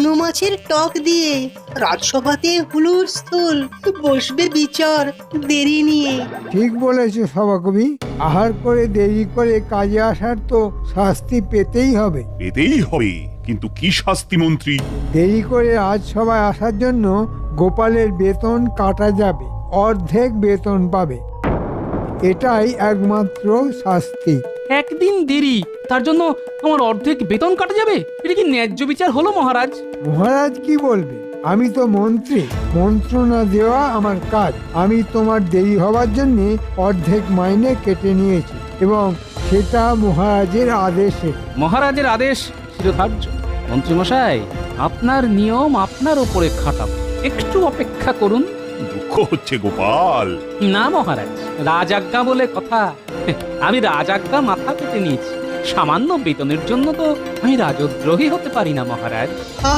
শুকনো মাছের টক দিয়ে রাজসভাতে হুলস্থুল, বসবে বিচার দেরি নিয়ে। ঠিক বলেছ সভাকবি। আহার করে দেরি করে কাজে আসার তো শাস্তি পেতেই হবে। পেতেই হবে, কিন্তু কি শাস্তি মন্ত্রী? দেরি করে রাজসভায় আসার জন্য গোপালের বেতন কাটা যাবে, অর্ধেক বেতন পাবে। এটাই একমাত্র শাস্তি। একদিন দেরি, তার জন্য আমার অর্ধেক বেতন কাটা যাবে? এটা কি ন্যায্য বিচার হলো মহারাজ? মহারাজ কি বলবে? আমি তো মন্ত্রী, মন্ত্রণা দেওয়া আমার কাজ। আমি তোমার দেরি হওয়ার জন্য অর্ধেক মাইনে কেটে নিয়েছি, এবং সেটা মহারাজের আদেশে। মহারাজের আদেশ শিরোধার্য। মন্ত্রীমশাই, আপনার নিয়ম আপনার ওপরে খাটাবো, একটু অপেক্ষা করুন। দুঃখ হচ্ছে গোপাল। না মহারাজ, রাজাজ্ঞা বলে কথা। আমি রাজাজ্ঞা মাথা পেতে নিয়েছি। সামান্য বেতনের জন্য তো আমি রাজদ্রোহী হতে পারি না মহারাজ। আহ